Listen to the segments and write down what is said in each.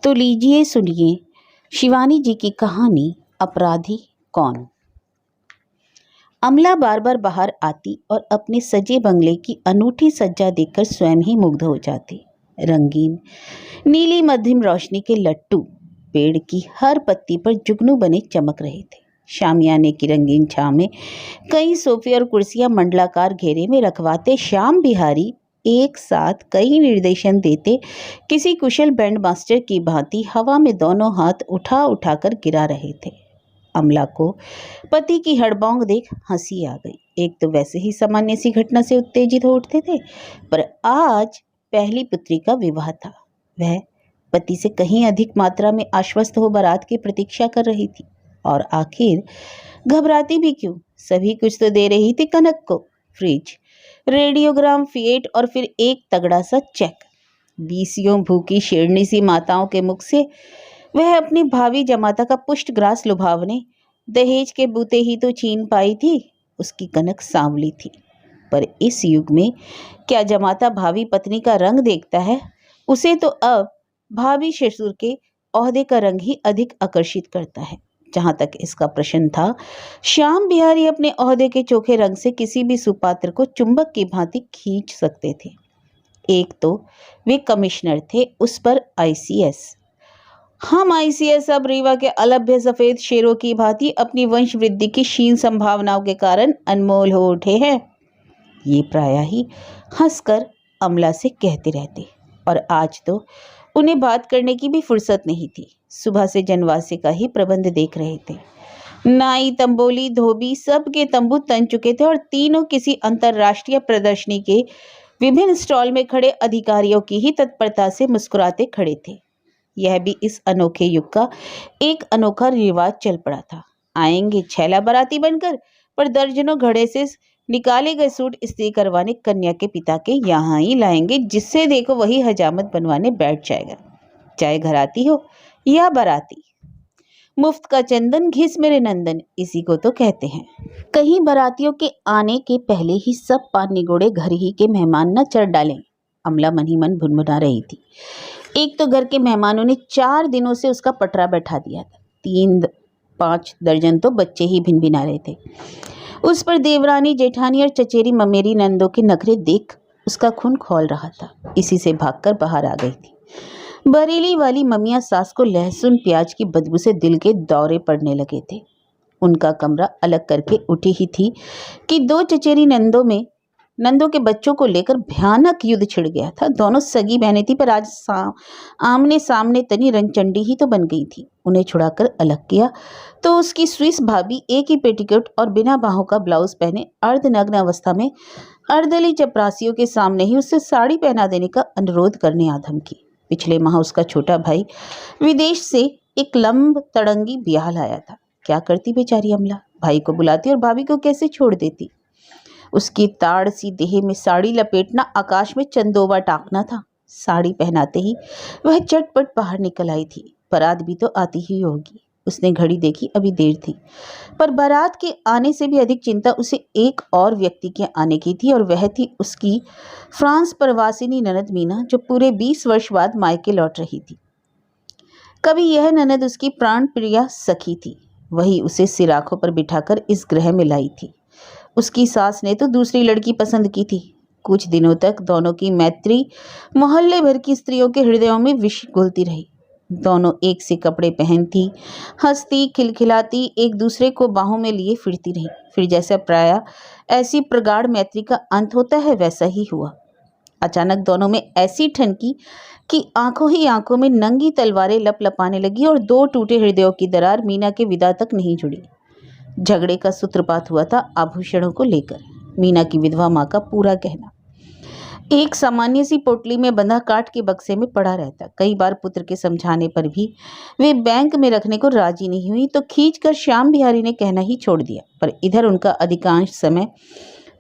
तो लीजिए सुनिए शिवानी जी की कहानी अपराधी कौन। अमला बार बार बाहर आती और अपने सजे बंगले की अनूठी सज्जा देखकर स्वयं ही मुग्ध हो जाती। रंगीन नीली मध्यम रोशनी के लट्टू पेड़ की हर पत्ती पर जुगनू बने चमक रहे थे। शामियाने की रंगीन छांव में कई सोफे और कुर्सियां मंडलाकार घेरे में रखवाते श्याम बिहारी एक साथ कई निर्देशन देते किसी कुशल बैंड मास्टर की भांति हवा में दोनों हाथ उठा उठाकर गिरा रहे थे। अमला को पति की हड़बौंग देख हंसी आ गई। एक तो वैसे ही सामान्य सी घटना से उत्तेजित हो उठते थे, पर आज पहली पुत्री का विवाह था। वह पति से कहीं अधिक मात्रा में आश्वस्त हो बारात की प्रतीक्षा कर रही थी। और आखिर घबराती भी क्यों, सभी कुछ तो दे रही थी कनक को। फ्रिज, रेडियोग्राम, फिएट और फिर एक तगड़ा सा चेक। बीसियों भूखी शेरनी सी माताओं के मुख से वह अपनी भावी जमाता का पुष्ट ग्रास लुभावने दहेज के बूते ही तो छीन पाई थी। उसकी कनक सांवली थी, पर इस युग में क्या जमाता भावी पत्नी का रंग देखता है? उसे तो अब भावी ससुर के ओहदे का रंग ही अधिक आकर्षित करता है। जहां तक इसका प्रश्न था, श्याम बिहारी अपने ओहदे के चोखे रंग से किसी भी सुपात्र को चुंबक की भांति खींच सकते थे। एक तो वे कमिश्नर थे, उस पर आईसीएस। हम आईसीएस अब रीवा के अलभ्य सफेद शेरों की भांति अपनी वंश वृद्धि की क्षीण संभावनाओं के कारण अनमोल हो उठे हैं। ये प्रायः ही हंसकर अमला से कहते रहते, और आज तो उन्हें बात करने की भी फुर्सत नहीं थी। सुबह से जनवासे का ही प्रबंध देख रहे थे। नाई, तंबोली, धोबी सबके तंबू तन चुके थे और तीनों किसी अंतरराष्ट्रीय प्रदर्शनी के विभिन्न स्टॉल में खड़े अधिकारियों की ही तत्परता से मुस्कुराते खड़े थे। यह भी इस अनोखे युग का एक अनोखा रिवाज चल पड़ा था। आएंगे छैला बाराती बनकर, पर दर्जनों घड़े से निकाले गए सूट इस्त्री करवाने कन्या के पिता के यहाँ ही लाएंगे, जिससे देखो वही हजामत बनवाने बैठ जाएगा, चाहे घराती हो या बाराती। मुफ्त का चंदन घिस मेरे नंदन, इसी को तो कहते हैं। कहीं बारातियों के आने के पहले ही सब पान निगोड़े घर ही के मेहमान न चढ़ डालें, अमला मन ही मन भुनभुना रही थी। एक तो घर के मेहमानों ने 4 दिनों से उसका पटरा बैठा दिया था। 3-5 दर्जन तो बच्चे ही भिनभिना रहे थे। उस पर देवरानी, जेठानी और चचेरी ममेरी नंदों के नखरे देख उसका खून खौल रहा था। इसी से भागकर बाहर आ गई थी। बरेली वाली ममिया सास को लहसुन प्याज की बदबू से दिल के दौरे पड़ने लगे थे। उनका कमरा अलग करके उठी ही थी कि 2 चचेरी नंदों के बच्चों को लेकर भयानक युद्ध छिड़ गया था। दोनों सगी बहनें थी, पर आज आमने सामने तनी रंगचंडी ही तो बन गई थी। उन्हें छुड़ाकर अलग किया तो उसकी स्विस भाभी एक ही पेटीकोट और बिना बाहों का ब्लाउज पहने अर्धनग्न अवस्था में अर्दली चपरासियों के सामने ही उससे साड़ी पहना देने का अनुरोध करने आ धमकी। पिछले माह उसका छोटा भाई विदेश से एक लंब तड़ंगी ब्याह लाया था। क्या करती बेचारी अमला? भाई को बुलाती और भाभी को कैसे छोड़ देती? उसकी ताड़ सी देह में साड़ी लपेटना आकाश में चंदोबा टाकना था। साड़ी पहनाते ही वह चटपट बाहर निकल आई थी। बारात भी तो आती ही होगी। उसने घड़ी देखी, अभी देर थी, पर बारात के आने से भी अधिक चिंता उसे एक और व्यक्ति के आने की थी, और वह थी उसकी फ्रांस प्रवासिनी ननद मीना, जो पूरे 20 वर्ष बाद मायके लौट रही थी। कभी यह ननद उसकी प्राण प्रिया सखी थी, वही उसे सिराखों पर बिठाकर इस ग्रह में लाई थी। उसकी सास ने तो दूसरी लड़की पसंद की थी। कुछ दिनों तक दोनों की मैत्री मोहल्ले भर की स्त्रियों के हृदयों में विष घुलती रही। दोनों एक से कपड़े पहनती, हंसती, खिलखिलाती, एक दूसरे को बाहों में लिए फिरती रही। फिर जैसा प्रायः ऐसी प्रगाढ़ मैत्री का अंत होता है, वैसा ही हुआ। अचानक दोनों में ऐसी ठनकी कि आंखों ही आंखों में नंगी तलवारें लपलपाने लगी, और 2 टूटे हृदयों की दरार मीना के विदा तक नहीं जुड़ी। झगड़े का सूत्रपात हुआ था आभूषणों को लेकर। मीना की विधवा माँ का पूरा गहना एक सामान्य सी पोटली में बंधा काठ के बक्से में पड़ा रहता। कई बार पुत्र के समझाने पर भी वे बैंक में रखने को राजी नहीं हुई, तो खींचकर श्याम बिहारी ने कहना ही छोड़ दिया। पर इधर उनका अधिकांश समय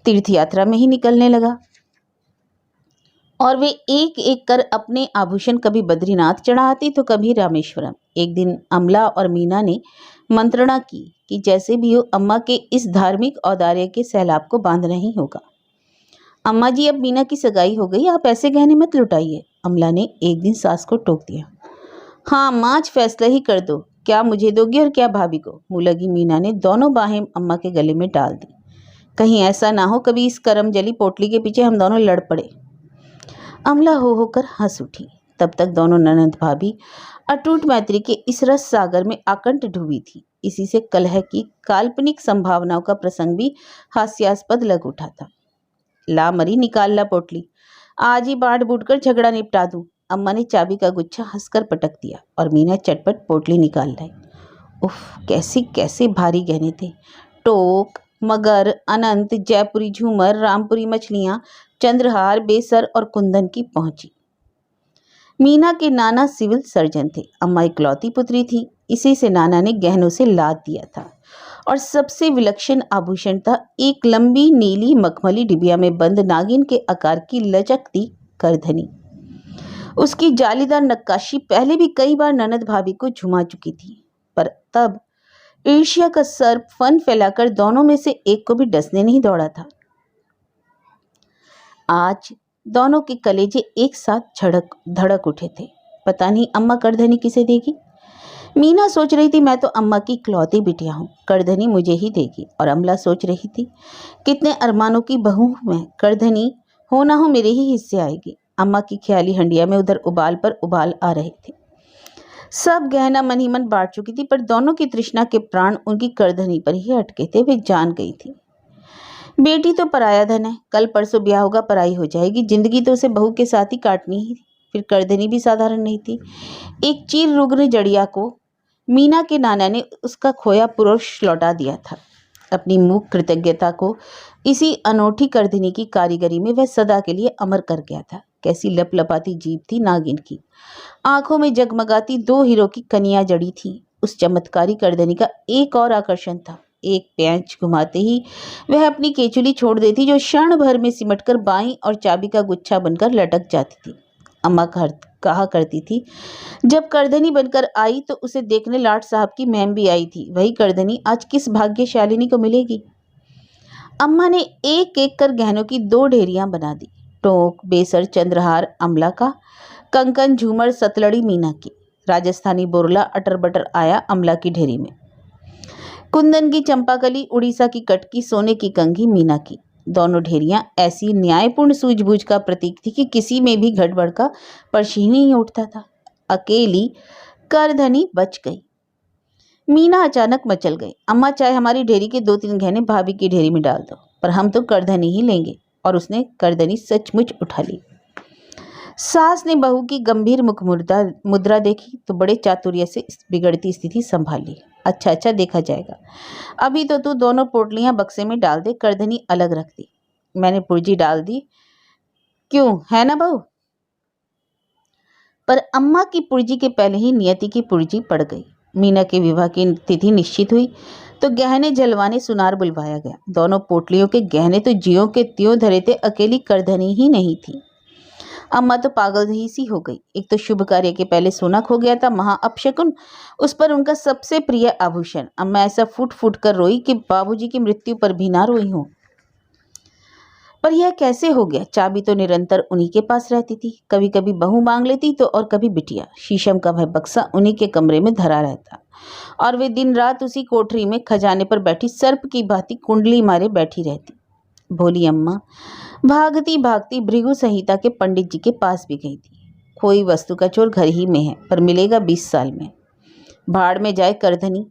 तीर्थ यात्रा में ही निकलने लगा, और वे एक एक कर अपने आभूषण कभी बद्रीनाथ चढ़ाती तो कभी रामेश्वरम। एक दिन अमला और मीना ने मंत्रणा की कि जैसे भी हो अम्मा के इस धार्मिक औदार्य के सैलाब को बांधना ही होगा। अम्मा जी, अब मीना की सगाई हो गई, आप ऐसे गहने मत लुटाइए, अमला ने एक दिन सास को टोक दिया। हाँ माँ, आज फैसला ही कर दो, क्या मुझे दोगी और क्या भाभी को। मुँह लगी मीना ने दोनों बाहें अम्मा के गले में डाल दी। कहीं ऐसा ना हो कभी इस करम जली पोटली के पीछे हम दोनों लड़ पड़े। अमला हो होकर हंस उठी। तब तक दोनों ननद भाभी अटूट मैत्री के इस रस सागर में आकंठ डूबी थी। इसी से कलह की काल्पनिक संभावनाओं का प्रसंग भी हास्यास्पद लग उठा था। ला मरी, निकाल ला पोटली, आज ही बांट बूट कर झगड़ा निपटा दूं। अम्मा ने चाबी का गुच्छा हंसकर पटक दिया और मीना चटपट पोटली निकाल लाई। उफ, कैसे कैसे भारी गहने थे। टोक, मगर, अनंत, जयपुरी झूमर, रामपुरी मछलियां, चंद्रहार, बेसर और कुंदन की पहुंची। मीना के नाना सिविल सर्जन थे। अम्मा इकलौती पुत्री थी। इसी से नाना ने गहनों से लाद दिया था और सबसे विलक्षण आभूषण था एक लंबी नीली मखमली डिबिया में बंद नागिन के आकार की लचकती करधनी। उसकी जालीदार नक्काशी पहले भी कई बार ननद भाभी को झुमा चुकी थी, पर तब ईर्ष्या का सर्प फन फैलाकर दोनों में से एक को भी डसने नहीं दौड़ा था। आज दोनों के कलेजे एक साथ धड़क उठे थे। पता नहीं अम्मा करधनी किसे देगी। मीना सोच रही थी मैं तो अम्मा की इकलौती बिटिया हूँ, करधनी मुझे ही देगी। और अमला सोच रही थी कितने अरमानों की बहू हूँ मैं, करधनी हो ना हो मेरे ही हिस्से आएगी। अम्मा की ख्याली हंडिया में उधर उबाल पर उबाल आ रहे थे। सब गहना मन ही मन बांट चुकी थी, पर दोनों की तृष्णा के प्राण उनकी करधनी पर ही अटके थे। वे जान गई थी बेटी तो पराया धन है, कल परसों ब्याह होगा पराई हो जाएगी। जिंदगी तो उसे बहू के साथ ही काटनी ही थी। फिर करधनी भी साधारण नहीं थी। एक चीर रुग्ण जड़िया को मीना के नाना ने उसका खोया पुरुष लौटा दिया था। अपनी मूक कृतज्ञता को इसी अनोखी करधनी की कारीगरी में वह सदा के लिए अमर कर गया था। कैसी लपलपाती जीभ थी नागिन की, आंखों में जगमगाती दो हीरो की कनिया जड़ी थी। उस चमत्कारी करधनी का एक और आकर्षण था, एक पैंच घुमाते ही वह अपनी केचुली छोड़ देती जो क्षण भर में सिमटकर बाईं और चाबी का गुच्छा बनकर लटक जाती थी। अम्मा कहा करती थी जब करधनी बनकर आई तो उसे देखने लाट साहब की मैम भी आई थी। वही करधनी आज किस भाग्यशालिनी को मिलेगी। अम्मा ने एक एक कर गहनों की दो ढेरियां बना दी। टोक, बेसर, चंद्रहार अमला का, कंकन, झूमर, सतलड़ी मीना की, राजस्थानी बोरला अटर बटर आया अमला की ढेरी में। कुंदन की चंपाकली, उड़ीसा की कटकी, सोने की कंघी मीना की। दोनों ढेरियां ऐसी न्यायपूर्ण सूझबूझ का प्रतीक थी कि किसी में भी गड़बड़ का परछीन नहीं उठता था। अकेली करधनी बच गई। मीना अचानक मचल गई। अम्मा, चाहे हमारी ढेरी के 2-3 गहने भाभी की ढेरी में डाल दो, पर हम तो करधनी ही लेंगे। और उसने करधनी सचमुच उठा ली। सास ने बहू की गंभीर मुद्रा देखी तो बड़े चातुर्य से बिगड़ती स्थिति संभाली। अच्छा अच्छा, देखा जाएगा। अभी तो तू दोनों पोटलियां बक्से में डाल दे, करधनी अलग रख दी। मैंने पुर्जी डाल दी, क्यों है ना बहू। पर अम्मा की पुर्जी के पहले ही नियति की पुर्जी पड़ गई। मीना के विवाह की तिथि निश्चित हुई तो गहने जलवाने सुनार बुलवाया गया। दोनों पोटलियों के गहने तो ज्यों के त्यों धरे थे, अकेली करधनी ही नहीं थी। अम्मा तो पागल ही सी हो गई। एक तो शुभ कार्य के पहले सोना खो गया था, महा अपशकुन, उस पर उनका सबसे प्रिय आभूषण। अम्मा ऐसा फूट फूट कर रोई कि बाबूजी की मृत्यु पर भी ना रोई हो। पर यह कैसे हो गया। चाबी तो निरंतर उन्हीं के पास रहती थी। कभी कभी बहू मांग लेती तो और कभी बिटिया। शीशम का वह बक्सा उन्हीं के कमरे में धरा रहता और वे दिन रात उसी कोठरी में खजाने पर बैठी सर्प की भांति कुंडली मारे बैठी रहती। भोली अम्मा भागती भागती भृगु संहिता के पंडित जी के पास भी गई थी। खोई वस्तु का चोर घर ही में है, पर मिलेगा 20 साल में। भाड़ में जाए करधनी।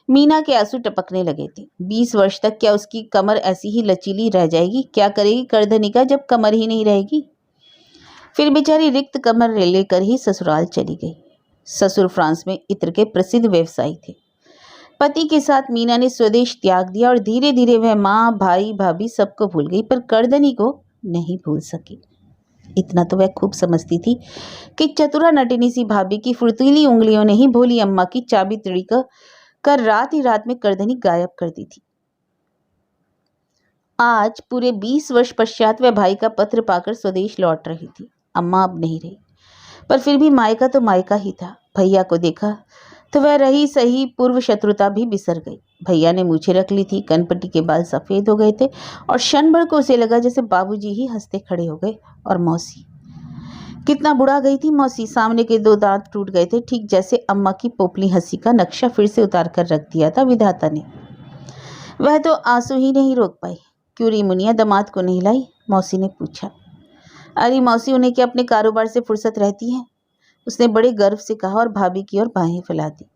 मीना के आंसू टपकने लगे थे। 20 वर्ष तक क्या उसकी कमर ऐसी ही लचीली रह जाएगी। क्या करेगी करधनी का जब कमर ही नहीं रहेगी। फिर बेचारी रिक्त कमर लेकर ही ससुराल चली गई। ससुर फ्रांस में इत्र के प्रसिद्ध व्यवसायी थे। पति के साथ मीना ने स्वदेश त्याग दिया और धीरे धीरे वह माँ, भाई, भाभी सबको भूल गई, पर करधनी को नहीं भूल सकी। इतना तो वह खूब समझती थी कि चतुरा नटिनी सी भाभी की फुर्तीली उंगलियों ने ही भोली अम्मा की चाबी तिड़ी कर रात ही रात में करधनी गायब कर दी थी। आज पूरे 20 वर्ष पश्चात वह भाई का पत्र पाकर स्वदेश लौट रही थी। अम्मा अब नहीं रही, पर फिर भी मायका तो मायका ही था। भैया को देखा तो वह रही सही पूर्व शत्रुता भी बिसर गई। भैया ने मूछें रख ली थी, कनपट्टी के बाल सफ़ेद हो गए थे और क्षण भर को उसे लगा जैसे बाबूजी ही हंसते खड़े हो गए। और मौसी कितना बुढ़ा गई थी मौसी, सामने के दो दांत टूट गए थे, ठीक जैसे अम्मा की पोपली हंसी का नक्शा फिर से उतार कर रख दिया था विधाता ने। वह तो आंसू ही नहीं रोक पाई। क्यों री मुनिया, दामाद को नहीं लाई? मौसी ने पूछा। अरे मौसी, उन्हें क्या अपने कारोबार से फुर्सत रहती है? उसने बड़े गर्व से कहा और भाभी की ओर बाहें फैला दी।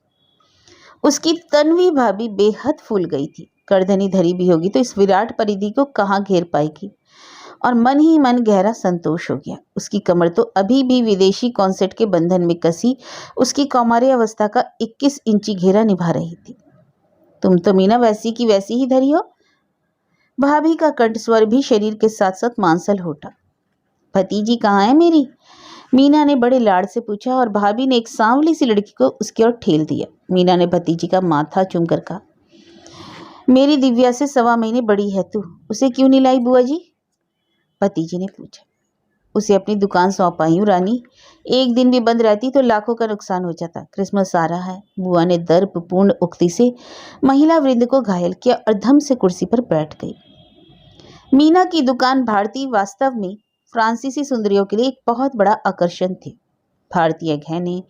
उसकी तन्वी भाभी बेहद फूल गई थी। करधनी धरी भी होगी तो इस विराट परिधि को कहाँ घेर पाएगी, और मन ही मन गहरा संतोष हो गया। उसकी कमर तो अभी भी विदेशी कॉन्सेट के बंधन में कसी उसकी कौमार्य अवस्था का 21 इंची घेरा निभा रही थी। तुम तो मीना वैसी की वैसी ही धरी हो। भाभी का कंठ स्वर भी शरीर के साथ साथ मांसल होता। भतीजी कहाँ है मेरी? मीना ने बड़े लाड़ से पूछा और भाभी ने एक सांवली सी लड़की को उसकी ओर ठेल दिया। मीना ने भतीजी का माथा चूमकर कहा, मेरी दिव्या से 1.25 महीने बड़ी है तू, उसे क्यों नहीं लाई बुआ जी? भतीजी ने पूछा। उसे अपनी दुकान सौंप आई हूँ रानी, एक दिन भी बंद रहती तो लाखों का नुकसान हो जाता। क्रिसमस आ रहा है। बुआ ने दर्पपूर्ण उक्ति से महिला वृंद को घायल किया और धम से कुर्सी पर बैठ गई। मीना की दुकान भारतीय वास्तव में फ्रांसीसी सुंदरियों के लिए एक बहुत बड़ा आकर्षण थी। भारतीय गहने,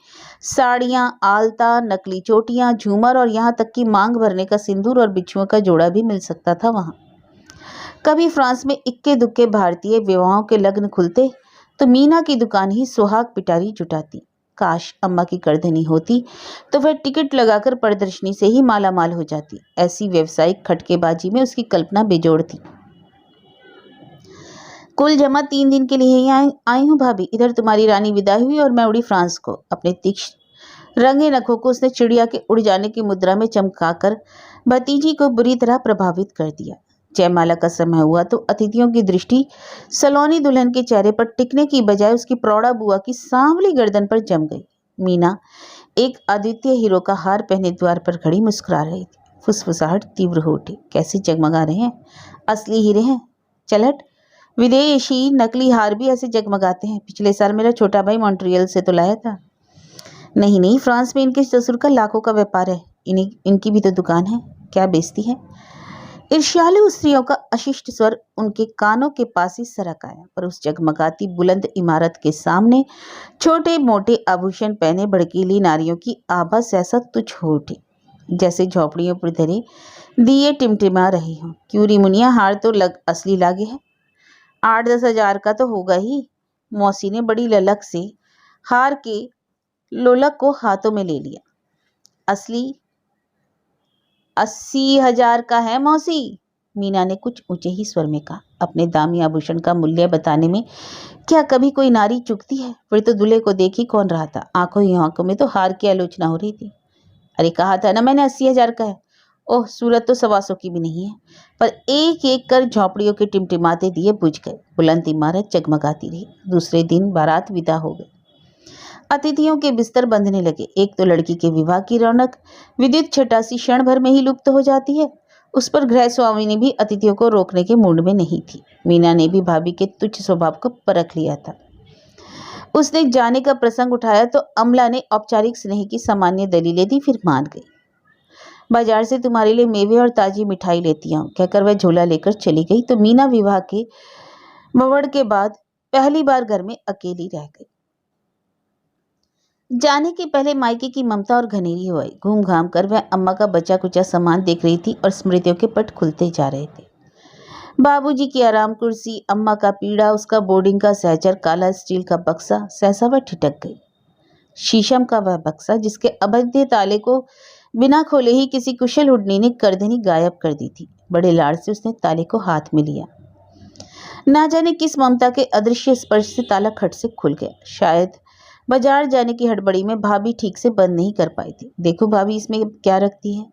साड़ियाँ, आलता, नकली चोटियाँ, झूमर और यहाँ तक कि मांग भरने का सिंदूर और बिच्छुओं का जोड़ा भी मिल सकता था वहाँ। कभी फ्रांस में इक्के दुक्के भारतीय विवाहों के लग्न खुलते तो मीना की दुकान ही सुहाग पिटारी जुटाती। काश अम्मा की करधनी होती तो वह टिकट लगाकर प्रदर्शनी से ही माला माल हो जाती। ऐसी व्यावसायिक खटकेबाजी में उसकी कल्पना बेजोड़ थी। कुल जमा 3 दिन के लिए ही आई हूँ भाभी। इधर तुम्हारी रानी विदाई हुई और मैं उड़ी फ्रांस को। अपने तीक्ष्ण रंगे नखों को उसने चिड़िया के उड़ जाने की मुद्रा में चमकाकर भतीजी को बुरी तरह प्रभावित कर दिया। जयमाला का समय हुआ तो अतिथियों की दृष्टि सलोनी दुल्हन के चेहरे पर टिकने की बजाय उसकी प्रौढ़ा बुआ की सांवली गर्दन पर जम गई। मीना एक अद्वितीय हीरो का हार पहने द्वार पर खड़ी मुस्कुरा रही थी। फुसफुसाहट तीव्र हो उठी। कैसे जगमगा रहे हैं, असली हीरे हैं। चल हट, विदेशी नकली हार भी ऐसे जगमगाते हैं। पिछले साल मेरा छोटा भाई मॉन्ट्रियल से तो लाया था। नहीं नहीं, फ्रांस में इनके ससुर का लाखों का व्यापार है। इनकी भी तो दुकान है। क्या बेचती है? ईर्ष्यालु स्त्रियों का अशिष्ट स्वर उनके कानों के पास ही सरक आया, पर उस जगमगाती बुलंद इमारत के सामने छोटे मोटे आभूषण पहने भड़कीली नारियों की आभा ऐसा तुच्छ हो उठी, जैसे झोपड़ियों पर धरे दिए टिमटिमा रहे हों। क्यों री मुनिया, हार तो असली लागे है। 8-10 हजार का तो होगा ही। मौसी ने बड़ी ललक से हार के लोलक को हाथों में ले लिया। असली 80,000 का है मौसी, मीना ने कुछ ऊंचे ही स्वर में कहा। अपने दामी आभूषण का मूल्य बताने में क्या कभी कोई नारी चुकती है? फिर तो दूल्हे को देख ही कौन रहा था। आंखों ही आंखों में तो हार की आलोचना हो रही थी। अरे कहा था ना मैंने 80,000 का है। ओह, सूरत तो 125 की भी नहीं है। पर एक एक कर झोंपड़ियों के टिमटिमाते दिए बुझ गए। बुलंद इमारत जगमगाती रही। दूसरे दिन बारात विदा हो गई। अतिथियों के बिस्तर बंधने लगे। एक तो लड़की के विवाह की रौनक विद्युत छटा सी क्षण भर में ही लुप्त हो जाती है। उस पर गृह स्वामिनी भी अतिथियों को रोकने के मूड में नहीं थी। मीना ने भी भाभी के तुच्छ स्वभाव को परख लिया था। उसने जाने का प्रसंग उठाया तो अमला ने औपचारिक स्नेह की सामान्य दलीलें दी, फिर मान गई। बाजार से तुम्हारे लिए मेवे और ताजी मिठाई लेती हूँ कहकर वह झोला लेकर चली गई तो मीना विवाह के भवड़ के बाद पहली बार घर में अकेली रह गई। जाने के पहले मायके की ममता और घनेरी हो आई। घूम घाम कर वह अम्मा का बचा कुचा सामान देख रही थी और स्मृतियों के पट खुलते जा रहे थे। बाबूजी की आराम कुर्सी, अम्मा का पीड़ा, उसका बोर्डिंग का सहचर काला स्टील का बक्सा, सहसा वह ठिठक गई। शीशम का वह बक्सा जिसके अभेद्य ताले को बिना खोले ही किसी कुशल उड़नी ने करधनी गायब कर दी थी। बड़े लाड़ से उसने ताले को हाथ में लिया। ना जाने किस ममता के अदृश्य स्पर्श से ताला खट से खुल गया। शायद बाजार जाने की हड़बड़ी में भाभी ठीक से बंद नहीं कर पाई थी। देखो भाभी, इसमें क्या रखती है?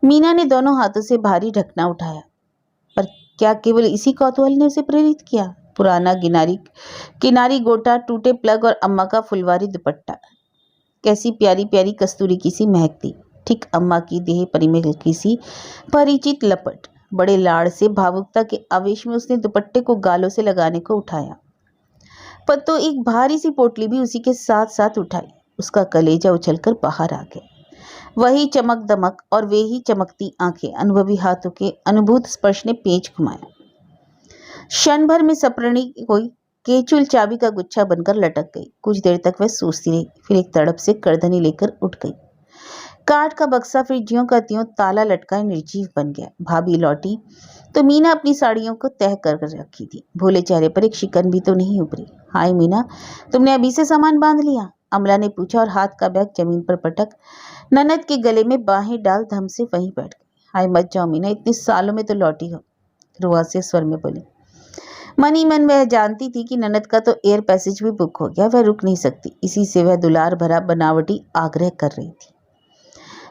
मीना ने दोनों हाथों से भारी ढकना उठाया। पर क्या केवल इसी कौतूहल ने उसे प्रेरित किया? पुराना किनारी गोटा, टूटे प्लग और अम्मा का फुलवारी दुपट्टा। कैसी प्यारी प्यारी कस्तूरी की सी महकती, ठीक अम्मा की देह परिमल की सी परिचित लपट। बड़े लाड़ से भावुकता के आवेश में उसने दुपट्टे को गालों से लगाने को उठाया, पर तो एक भारी सी पोटली भी उसी के साथ साथ उठाई। उसका कलेजा उछलकर बाहर आ गया। वही चमक दमक और वे ही चमकती आंखें, अनुभवी हाथों के अनुभूत स्पर्श ने पेच घुमाया। क्षण भर में सपरणी कोई केचुल चाबी का गुच्छा बनकर लटक गई। कुछ देर तक वह सोचती रही, फिर एक तड़प से करधनी लेकर उठ गई। काठ का बक्सा फिर ज्यों का त्यों ताला लटकाए निर्जीव बन गया। भाभी लौटी तो मीना अपनी साड़ियों को तह कर रखी थी। भोले चेहरे पर एक शिकन भी तो नहीं उभरी। हाय मीना, तुमने अभी से सामान बांध लिया? अमला ने पूछा और हाथ का बैग जमीन पर पटक ननद के गले में बाहें डाल धम से वहीं बैठ गई। हाय मत जाओ मीना, इतने सालों में तो लौटी हो, रुआसे स्वर में बोली। मन ही मन वह जानती थी कि ननद का तो एयर पैसेज भी बुक हो गया, वह रुक नहीं सकती। इसी से वह दुलार भरा बनावटी आग्रह कर रही थी।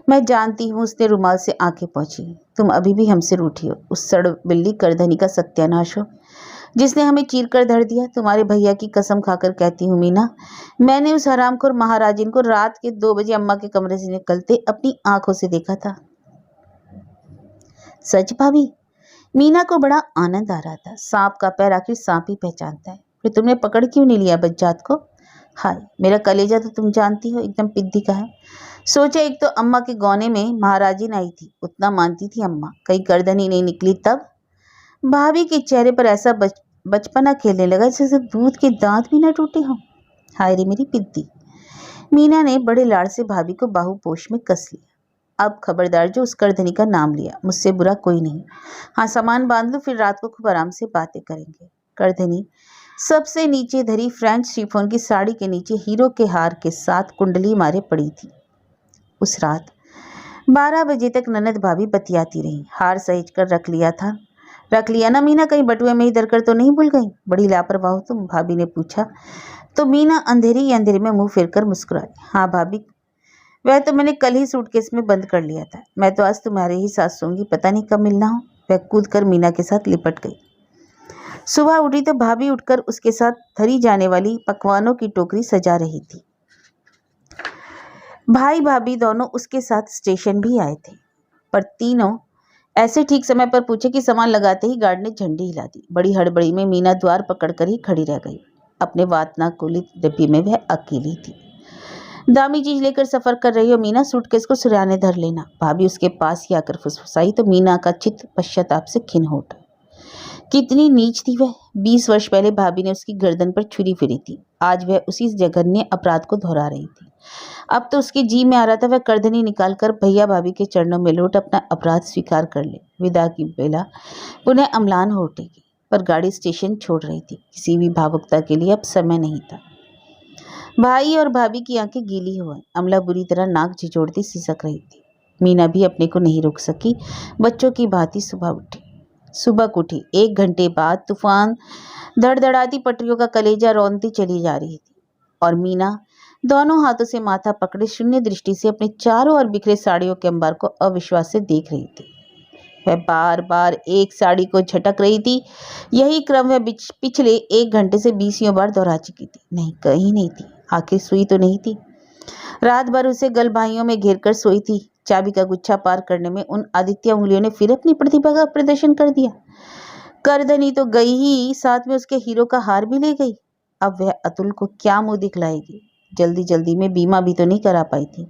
मैं जानती हूँ, उसने रुमाल से आंखें पोंछी। तुम अभी भी हमसे रूठी हो। उस सड़ बिल्ली करधनी का सत्यानाश हो जिसने हमें चीर कर धर दिया। तुम्हारे भैया की कसम खाकर कहती हूँ मीना, मैंने उस हरामखोर महाराजिन को रात के 2 बजे अम्मा के कमरे से निकलते अपनी आंखों से देखा था। सच भाभी? मीना को बड़ा आनंद आ रहा था। सांप का पैर आखिर सांप ही पहचानता है। फिर तुमने पकड़ क्यों नहीं लिया बज्जात को? हाय, मेरा कलेजा तो तुम जानती हो एकदम पिद्दी का है। सोचा, एक तो अम्मा के गौने में महाराजिन आई थी, उतना मानती थी अम्मा, कहीं गर्दन ही नहीं निकली तब। भाभी के चेहरे पर ऐसा बचपना खेलने लगा जैसे दूध के दांत भी न टूटे हों। हाय रे मेरी पिद्दी। मीना ने बड़े लाड़ से भाभी को बाहुपोश में कस लिया। अब खबरदार जो उस करधनी का नाम लिया, मुझसे बुरा कोई नहीं। हाँ, सामान बांध लो, फिर रात को खूब आराम से बातें करेंगे। करधनी सबसे नीचे धरी फ्रेंच शिफॉन की साड़ी के नीचे हीरो के हार के साथ कुंडली मारे पड़ी थी। उस रात 12 बजे तक ननद भाभी बतियाती रही। हार सहेज कर रख लिया ना मीना, कहीं बटुए में ही धरकर तो नहीं भूल गई? बड़ी लापरवाह हो तुम, भाभी ने पूछा तो मीना अंधेरी ही अंधेरे में मुंह फेरकर मुस्कुराई। हाँ भाभी, वह तो मैंने कल ही सूटकेस में बंद कर लिया था। मैं तो आज तुम्हारे ही साथ सोऊंगी, पता नहीं कब मिलना हो। वह कूद कर मीना के साथ लिपट गई। सुबह उठी तो भाभी उठकर उसके साथ धरी जाने वाली पकवानों की टोकरी सजा रही थी। भाई भाभी दोनों उसके साथ स्टेशन भी आए थे, पर तीनों ऐसे ठीक समय पर पूछे कि सामान लगाते ही गार्ड ने झंडी हिला दी। बड़ी हड़बड़ी में मीना द्वार पकड़कर ही खड़ी रह गई। अपने वातानुकूलित डिब्बे में वह अकेली थी। दामी चीज लेकर सफर कर रही हो मीना, सूटकेस को सुराने धर लेना। भाभी उसके पास ही आकर फुसफुसाई तो मीना का चित्त पश्चाताप से खिन हो उठा। कितनी नीच थी वह। 20 वर्ष पहले भाभी ने उसकी गर्दन पर छुरी फिरी थी। आज वह उसी जघन्य अपराध को दोहरा रही थी। अब तो उसके जी में आ रहा था वह करधनी निकालकर भैया भाभी के चरणों में लौट अपना अपराध स्वीकार कर ले। विदा की बेला पुनः अम्लान हो उठेगी, पर गाड़ी स्टेशन छोड़ रही थी। किसी भी भावुकता के लिए अब समय नहीं था। भाई और भाभी की आंखें गीली हो गईं। अमला बुरी तरह नाक झिझोड़ती सिसक रही थी। मीना भी अपने को नहीं रोक सकी। बच्चों की भांति सुबह उठी। 1 घंटे बाद तूफान धड़धड़ाती पटरियों का कलेजा रौंदती चली जा रही थी और मीना दोनों हाथों से माथा पकड़े शून्य दृष्टि से अपने चारों ओर बिखरे साड़ियों के अंबार को अविश्वास से देख रही थी। वह बार बार एक साड़ी को झटक रही थी। यही क्रम वह पिछले 1 घंटे से 20 बार दोहरा चुकी थी। नहीं, कहीं नहीं थी। आखिर सुई तो नहीं थी। रात भर उसे गल भाइयों में घेर कर सोई थी। चाबी का गुच्छा पार करने में उन आदित्य उंगलियों ने फिर अपनी प्रतिभा का प्रदर्शन कर दिया। करधनी तो गई ही, साथ में उसके हीरो का हार भी ले गई। अब वह अतुल को क्या मुंह दिखलाएगी? जल्दी जल्दी में बीमा भी तो नहीं करा पाई थी।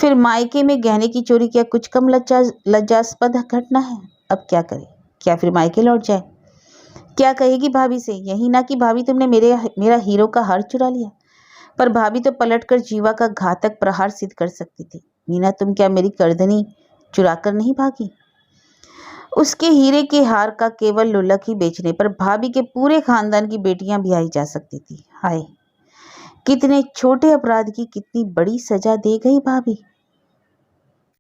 फिर मायके में गहने की चोरी क्या कुछ कम लज्जास्पद घटना है? अब क्या करे? क्या फिर मायके लौट जाए? क्या कहेगी भाभी से? यही ना कि भाभी तुमने मेरा हीरो का हार चुरा लिया। पर भाभी तो पलटकर जीवा का घातक प्रहार सिद्ध कर सकती थी। मीना, तुम क्या मेरी करधनी चुराकर नहीं भागी? उसके हीरे के हार का केवल लुलक ही बेचने पर भाभी के पूरे खानदान की बेटियां भी आई जा सकती थी। हाय, कितने छोटे अपराध की कितनी बड़ी सजा दे गई भाभी।